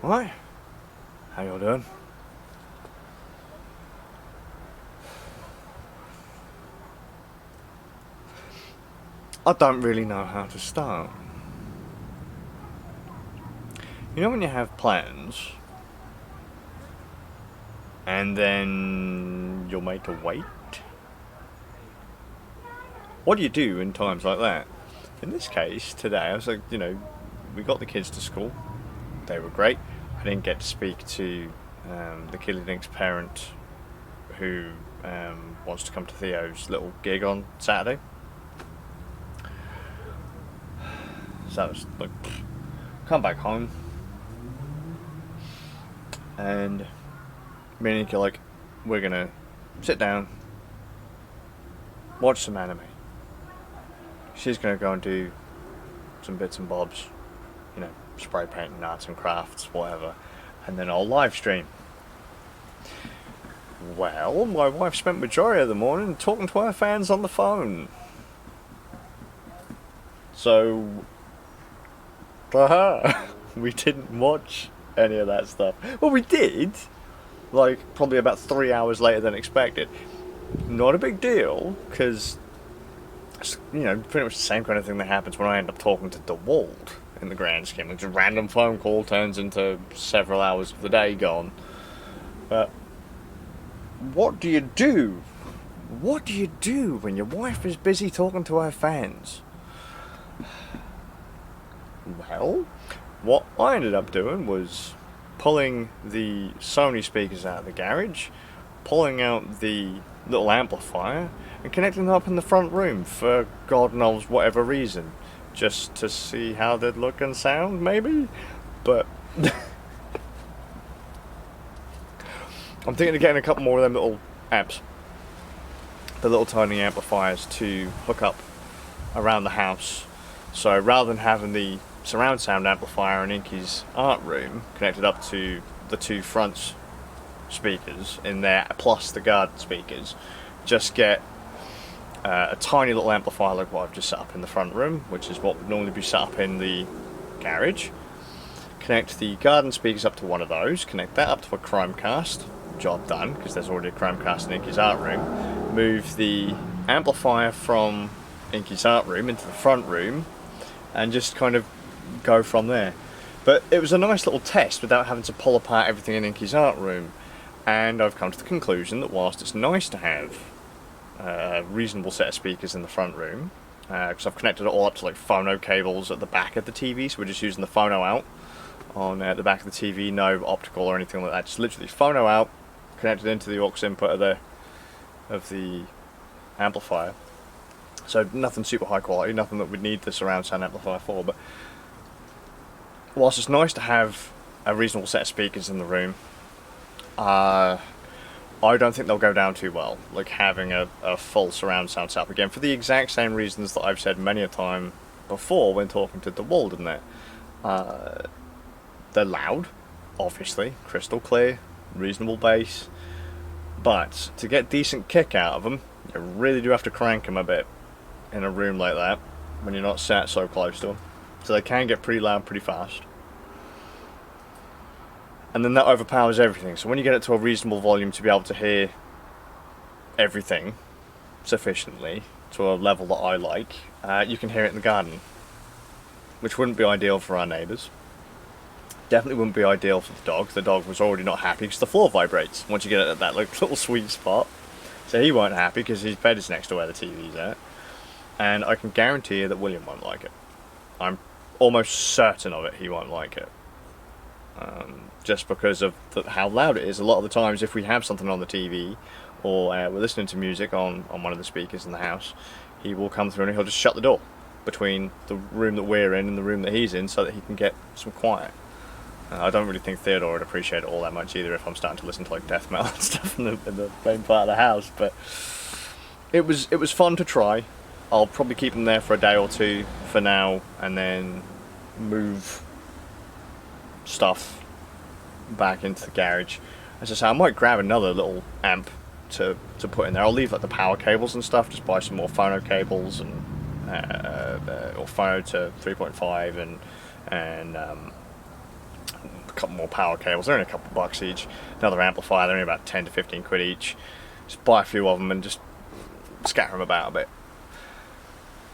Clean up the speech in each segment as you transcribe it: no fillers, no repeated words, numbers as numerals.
Right, how y'all doing? I don't really know how to start. You know when you have plans, and then you're made to wait? What do you do in times like that? In this case, today, I was like, we got the kids to school. They were great. I didn't get to speak to the Killy Link's parent who wants to come to Theo's little gig on Saturday. So I was like, come back home. And me and Nikki are like, we're gonna sit down, watch some anime. She's gonna go and do some bits and bobs, spray painting, arts and crafts, whatever, and then I'll live stream. Well, my wife spent majority of the morning talking to her fans on the phone. So, we didn't watch any of that stuff. Well, we did, probably about 3 hours later than expected. Not a big deal, because, pretty much the same kind of thing that happens when I end up talking to DeWalt in the grand scheme. It's a random phone call turns into several hours of the day gone. But what do you do? What do you do when your wife is busy talking to her fans? Well, what I ended up doing was pulling the Sony speakers out of the garage, pulling out the little amplifier, and connecting them up in the front room for God knows whatever reason. Just to see how they'd look and sound, maybe? But I'm thinking of getting a couple more of them little amps. The little tiny amplifiers to hook up around the house. So rather than having the surround sound amplifier in Inky's art room connected up to the two front speakers in there, plus the garden speakers, just get a tiny little amplifier like what I've just set up in the front room, which is what would normally be set up in the garage. Connect the garden speakers up to one of those, connect that up to a Chromecast, job done, because there's already a Chromecast in Inky's art room. Move the amplifier from Inky's art room into the front room, and just kind of go from there. But it was a nice little test without having to pull apart everything in Inky's art room, and I've come to the conclusion that whilst it's nice to have a reasonable set of speakers in the front room, because I've connected it all up to phono cables at the back of the TV, so we're just using the phono out on the back of the TV, no optical or anything like that, just literally phono out, connected into the aux input of the amplifier. So nothing super high quality, nothing that we'd need the surround sound amplifier for, but whilst it's nice to have a reasonable set of speakers in the room, I don't think they'll go down too well, having a full surround sound setup again, for the exact same reasons that I've said many a time before when talking to DeWalt, isn't it? They're loud, obviously, crystal clear, reasonable bass, but to get decent kick out of them, you really do have to crank them a bit in a room like that when you're not sat so close to them. So they can get pretty loud pretty fast. And then that overpowers everything. So when you get it to a reasonable volume to be able to hear everything sufficiently to a level that I like, you can hear it in the garden, which wouldn't be ideal for our neighbours. Definitely wouldn't be ideal for the dog. The dog was already not happy because the floor vibrates once you get it at that little sweet spot. So he weren't happy because his bed is next to where the TV's at. And I can guarantee you that William won't like it. I'm almost certain of it, he won't like it. Just because of how loud it is. A lot of the times if we have something on the TV or we're listening to music on one of the speakers in the house, he will come through and he'll just shut the door between the room that we're in and the room that he's in so that he can get some quiet. I don't really think Theodore would appreciate it all that much either if I'm starting to listen to death metal and stuff in the main part of the house, but it was fun to try. I'll probably keep them there for a day or two for now and then move stuff back into the garage. As I say, I might grab another little amp to put in there. I'll leave the power cables and stuff, just buy some more phono cables and or phono to 3.5 and couple more power cables. They're only a couple bucks each. Another amplifier, they're only about 10 to 15 quid each. Just buy a few of them and just scatter them about a bit.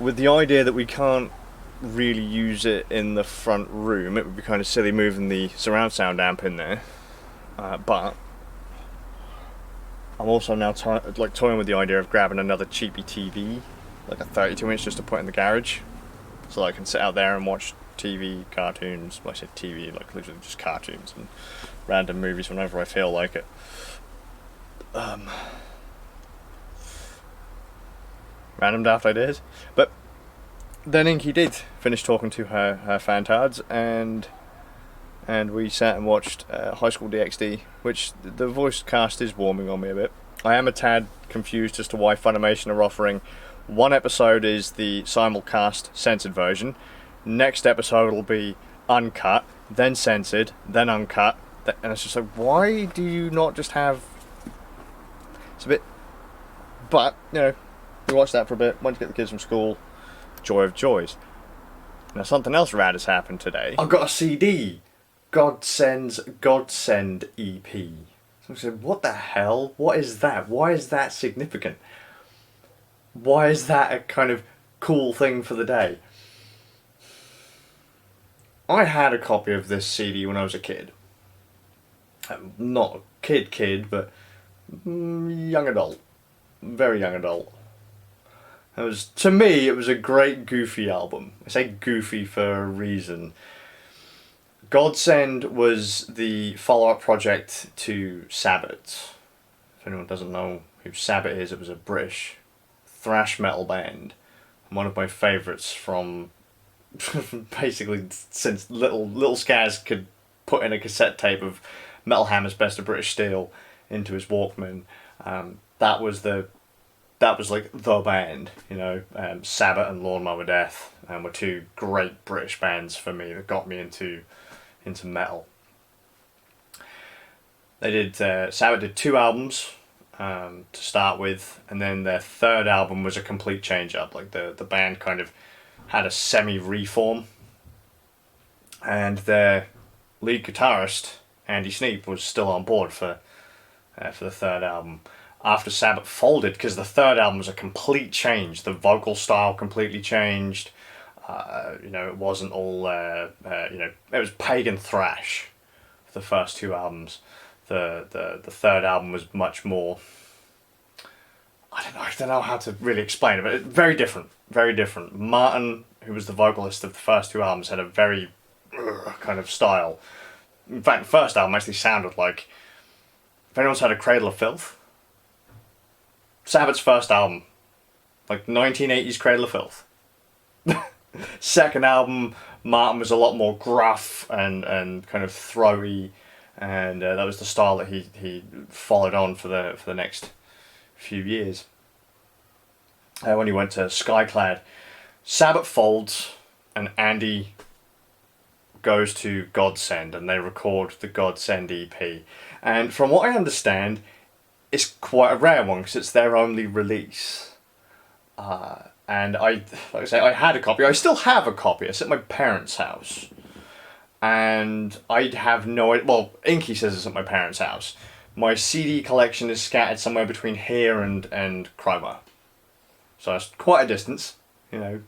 With the idea that we can't really use it in the front room, it would be kind of silly moving the surround sound amp in there. But I'm also now toying with the idea of grabbing another cheapy TV, like a 32-inch, just to put in the garage, so I can sit out there and watch TV, cartoons. Well, I say TV, like literally just cartoons and random movies whenever I feel like it. Random daft ideas. But then Inky did finish talking to her fantards, and we sat and watched High School DxD, which the voice cast is warming on me a bit. I am a tad confused as to why Funimation are offering one episode is the simulcast censored version, next episode will be uncut, then censored, then uncut, and it's just like, why do you not just have... It's a bit... But, you know, we watched that for a bit, went to get the kids from school, joy of joys. Now something else rad has happened today. I've got a CD! Godsend EP. So I said, what the hell? What is that? Why is that significant? Why is that a kind of cool thing for the day? I had a copy of this CD when I was a kid. Not kid, but young adult. Very young adult. To me, it was a great Goofy album. I say Goofy for a reason. Godsend was the follow-up project to Sabbath. If anyone doesn't know who Sabbath is, it was a British thrash metal band. One of my favourites from basically since little Skaz could put in a cassette tape of Metal Hammer's Best of British Steel into his Walkman. That was like the band, you know. Sabbath and Lawnmower Death were two great British bands for me that got me into metal. They did Sabbath did 2 albums to start with, and then their third album was a complete change up. Like the band kind of had a semi-reform, and their lead guitarist Andy Sneap was still on board for the third album. After Sabbath folded, because the third album was a complete change, the vocal style completely changed. You know, it wasn't all, you know, it was pagan thrash for the first 2 albums. The third album was much more, I don't know how to really explain it, but very different, very different. Martin, who was the vocalist of the first 2 albums, had a very kind of style. In fact, the first album actually sounded like, if anyone's had a Cradle of Filth, Sabbath's first album, like 1980s Cradle of Filth. Second album, Martin was a lot more gruff and kind of throaty, and that was the style that he followed on for the next few years. When he went to Skyclad, Sabbath folds, and Andy goes to Godsend, and they record the Godsend EP. And from what I understand, it's quite a rare one because it's their only release. And like I say, I had a copy. I still have a copy. It's at my parents' house. And I have no idea. Well, Inky says it's at my parents' house. My CD collection is scattered somewhere between here and Cromer. So it's quite a distance, you know,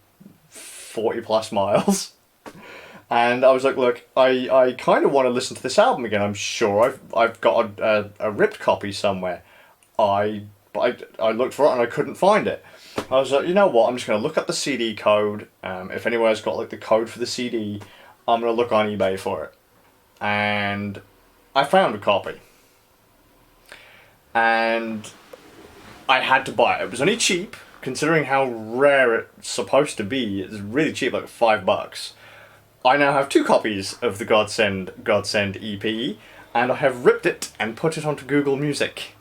40 plus miles. And I was like, look, I kind of want to listen to this album again. I'm sure I've got a ripped copy somewhere. I looked for it and I couldn't find it. I was like, you know what, I'm just going to look up the CD code. If anyone's got like the code for the CD, I'm going to look on eBay for it. And I found a copy. And I had to buy it. It was only cheap, considering how rare it's supposed to be. It's really cheap, like $5. I now have 2 copies of the Godsend EP, and I have ripped it and put it onto Google Music.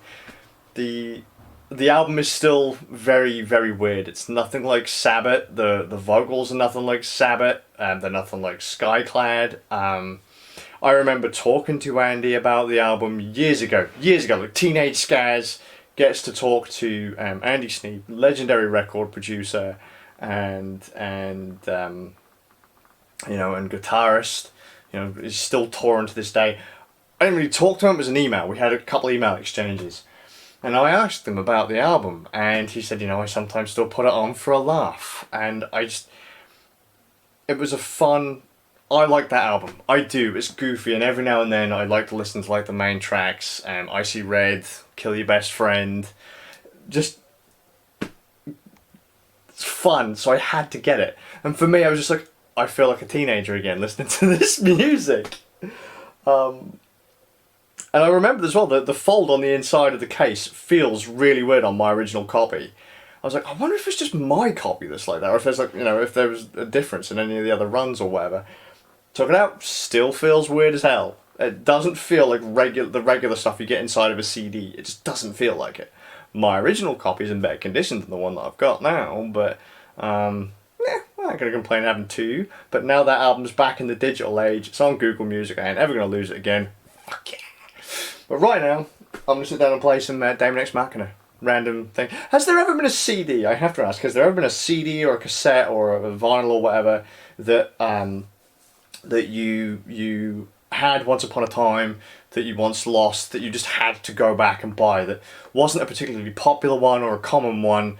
The album is still very, very weird. It's nothing like Sabbath. The vocals are nothing like Sabbath. They're nothing like Skyclad. I remember talking to Andy about the album years ago. Like Teenage Skaz gets to talk to Andy Sneap, legendary record producer, and you know, and guitarist You know, he's still touring to this day. I didn't really talk to him. It was an email. We had a couple email exchanges. And I asked him about the album, and he said, you know, I sometimes still put it on for a laugh. And it was a fun, I like that album. I do. It's goofy, and every now and then I like to listen to like the main tracks. Icy Red, Kill Your Best Friend. Just, it's fun, so I had to get it. And for me, I was just like, I feel like a teenager again listening to this music. And I remember as well that the fold on the inside of the case feels really weird on my original copy. I was like, I wonder if it's just my copy that's like that, or if there's like, you know, if there was a difference in any of the other runs or whatever. Took it out, still feels weird as hell. It doesn't feel like the regular stuff you get inside of a CD. It just doesn't feel like it. My original copy is in better condition than the one that I've got now, but I'm not going to complain having two. But now that album's back in the digital age, it's on Google Music, I ain't ever going to lose it again. Fuck yeah. But right now, I'm going to sit down and play some Daemon X Machina. Random thing. Has there ever been a CD, I have to ask, has there ever been a CD or a cassette or a vinyl or whatever that that you had once upon a time, that you once lost, that you just had to go back and buy, that wasn't a particularly popular one or a common one,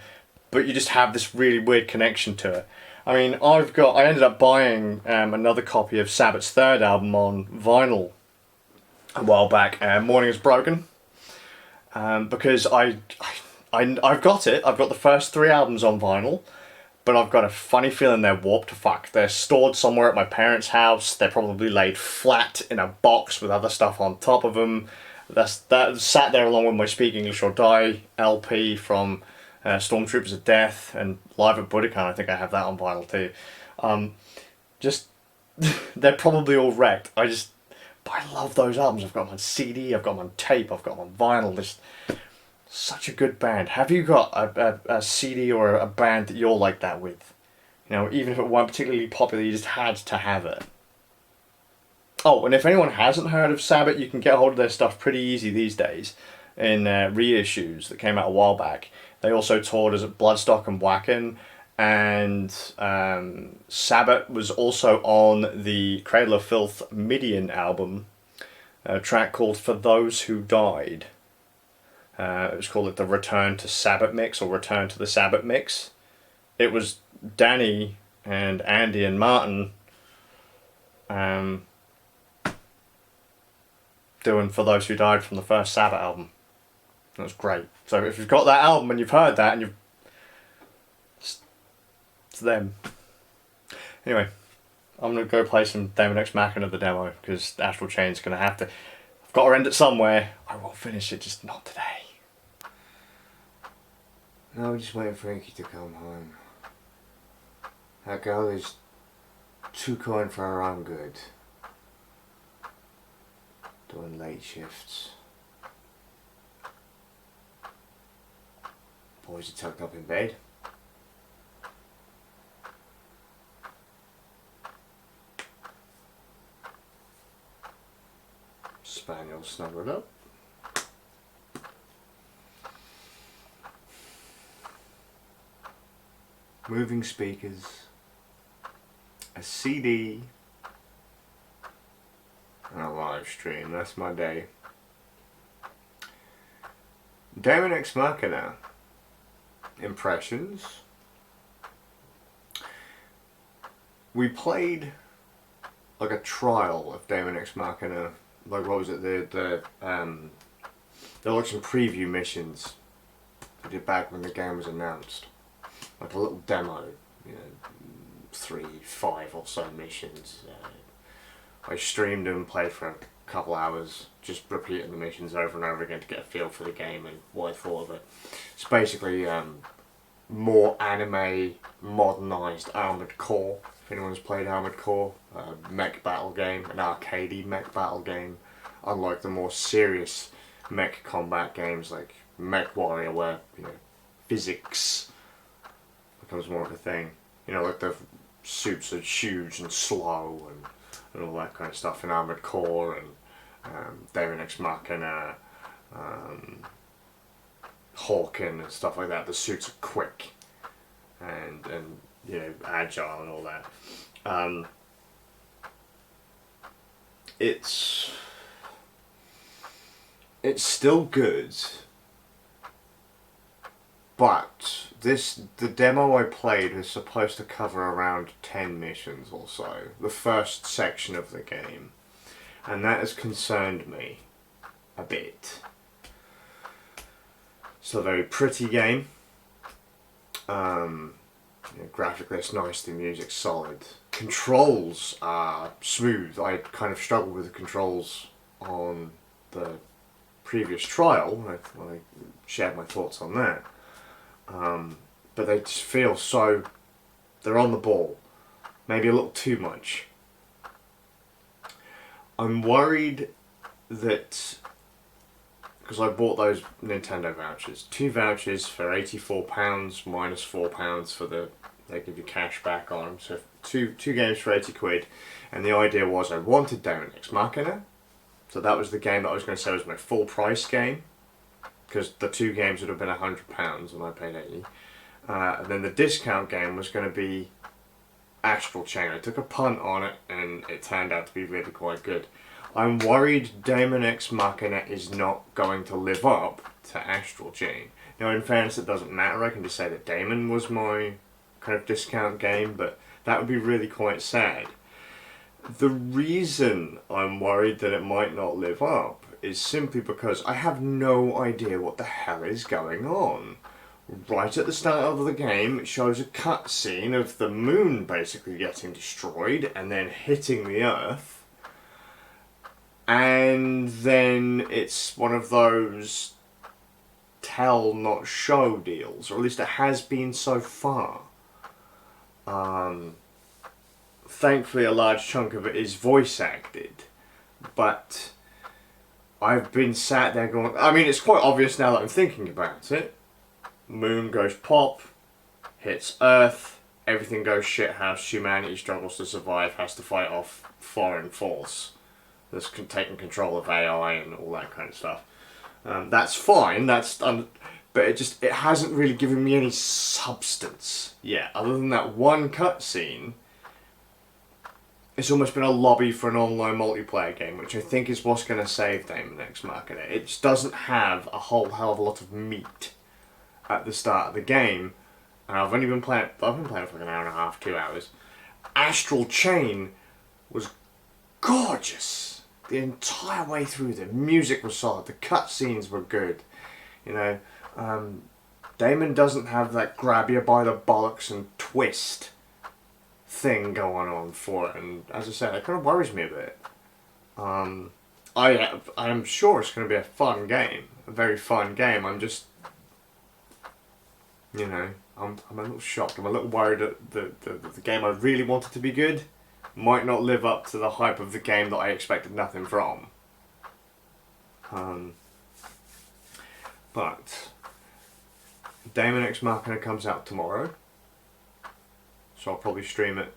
but you just have this really weird connection to it? I mean, I ended up buying another copy of Sabbath's third album on vinyl a while back, Morning is Broken, because I've got it. I've got the first three albums on vinyl, but I've got a funny feeling they're warped to fuck. They're stored somewhere at my parents' house. They're probably laid flat in a box with other stuff on top of them. That sat there along with my Speak English or Die LP from Stormtroopers of Death and Live at Budokan. I think I have that on vinyl too. Just they're probably all wrecked. But I love those albums. I've got them on CD, I've got them on tape, I've got them on vinyl. Just such a good band. Have you got a CD or a band that you're like that with? You know, even if it weren't particularly popular, you just had to have it. Oh, and if anyone hasn't heard of Sabbath, you can get a hold of their stuff pretty easy these days in reissues that came out a while back. They also toured as Bloodstock and Wacken, and Sabbath was also on the Cradle of Filth Midian album, a track called For Those Who Died. It was called the Return to Sabbath Mix, or Return to the Sabbath Mix. It was Danny and Andy and Martin doing For Those Who Died from the first Sabbath album. It was great. So if you've got that album and you've heard that and it's them. Anyway, I'm going to go play some Daemon X Machina of the demo, because Astral Chain's going to have to... I've got to end it somewhere. I will finish it, just not today. No, we're just waiting for Inky to come home. That girl is too kind for her own good. Doing late shifts. Boys are tucked up in bed. Spaniel snuggled up. Moving speakers, a CD, and a live stream. That's my day. Daemon X Machina. Impressions. We played like a trial of Daemon X Machina. Like, what was it? There were like some preview missions we did back when the game was announced. Like a little demo, you know, 3, 5 or so missions. I streamed them, played for a couple hours, just repeating the missions over and over again to get a feel for the game and what I thought of it. It's basically more anime, modernised Armored Core. If anyone's played Armored Core, a mech battle game, an arcadey mech battle game, unlike the more serious mech combat games like Mech Warrior, where, you know, physics becomes more of a thing. You know, like the suits are huge and slow and all that kind of stuff in Armored Core and Daemon X Machina, Hawken and stuff like that. The suits are quick and you know, agile and all that. it's still good, but the demo I played was supposed to cover around 10 missions or so, the first section of the game, and that has concerned me a bit. It's a very pretty game. Graphically it's nice, the music's solid. Controls are smooth. I kind of struggled with the controls on the previous trial when I shared my thoughts on that. But they just feel so... they're on the ball. Maybe a little too much. I'm worried that... because I bought those Nintendo vouchers. 2 vouchers for £84 minus £4 for the... they give you cash back on them. So two games for 80 quid. And the idea was I wanted Daemon X Machina. So that was the game that I was going to say was my full price game. Because the 2 games would have been £100 and I paid 80. And then the discount game was going to be Astral Chain. I took a punt on it and it turned out to be really quite good. I'm worried Daemon X Machina is not going to live up to Astral Chain. Now in fairness it doesn't matter, I can just say that Daemon was my kind of discount game, but that would be really quite sad. The reason I'm worried that it might not live up is simply because I have no idea what the hell is going on. Right at the start of the game, it shows a cutscene of the moon basically getting destroyed and then hitting the Earth. And then it's one of those tell not show deals, or at least it has been so far. Thankfully a large chunk of it is voice acted, but I've been sat there going, I mean it's quite obvious now that I'm thinking about it. Moon goes pop, hits Earth, everything goes shithouse, humanity struggles to survive, has to fight off foreign force that's taking control of AI and all that kind of stuff. That's fine, but it hasn't really given me any substance yet. Other than that one cutscene, it's almost been a lobby for an online multiplayer game, which I think is what's going to save Daemon X Machina. It just doesn't have a whole hell of a lot of meat at the start of the game, and I've been playing it for like an hour and a half, 2 hours. Astral Chain was gorgeous the entire way through. The music was solid, the cutscenes were good. You know, Daemon doesn't have that grab you by the bollocks and twist thing going on for it, and as I said, it kind of worries me a bit. I am sure it's going to be a fun game, a very fun game. I'm just, you know, I'm a little shocked. I'm a little worried that the game I really wanted to be good might not live up to the hype of the game that I expected nothing from. But Daemon X Machina comes out tomorrow, so I'll probably stream it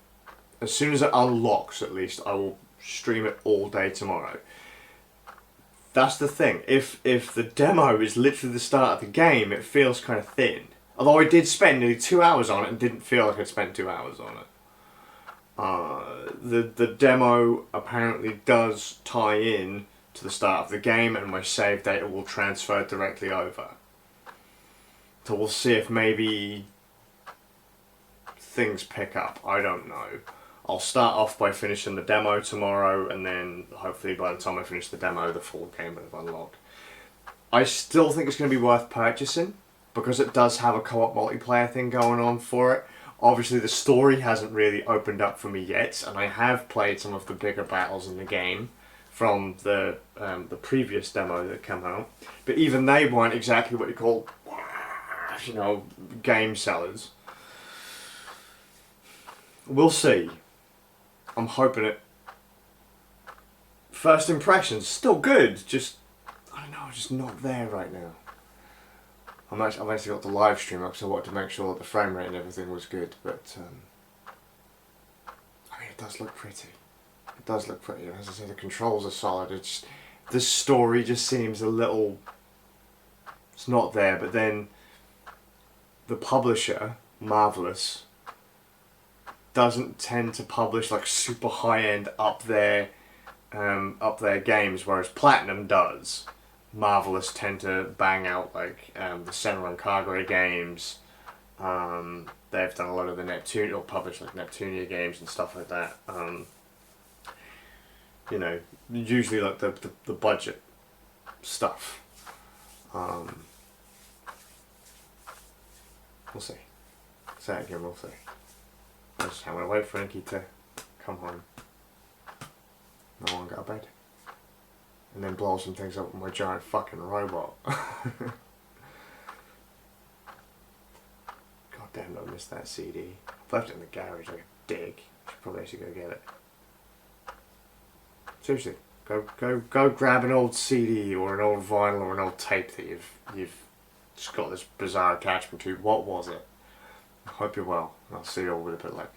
as soon as it unlocks. At least I will stream it all day tomorrow. That's the thing. If the demo is literally the start of the game, it feels kind of thin. Although I did spend nearly 2 hours on it and didn't feel like I'd spent 2 hours on it. The demo apparently does tie in to the start of the game, and my save data will transfer directly over. So we'll see if maybe things pick up. I don't know. I'll start off by finishing the demo tomorrow, and then hopefully by the time I finish the demo, the full game will have unlocked. I still think it's going to be worth purchasing, because it does have a co-op multiplayer thing going on for it. Obviously the story hasn't really opened up for me yet, and I have played some of the bigger battles in the game from the previous demo that came out. But even they weren't exactly what you call, you know, game sellers. We'll see. I'm hoping it. First impressions, still good, just, I don't know, just not there right now. I've actually got the live stream up, so I wanted to make sure that the frame rate and everything was good, but I mean, it does look pretty. It does look pretty, and as I say, the controls are solid. It's the story just seems a little, it's not there, but then the publisher, Marvelous, doesn't tend to publish like super high-end, up there up their games, whereas Platinum does. Marvelous tend to bang out like the Senran Kagura games. They've done a lot of the Neptune, or published like Neptunia games and stuff like that. You know, usually like the budget stuff. We'll see. Say it again, we'll see. I'm gonna wait for Inky to come home. No one got to bed. And then blow some things up with my giant fucking robot. God damn, I missed that CD. I've left it in the garage like a dick. I should probably actually go get it. Seriously, go grab an old CD or an old vinyl or an old tape that you've just got this bizarre attachment to. What was it? I hope you're well. I'll see you all with a bit later.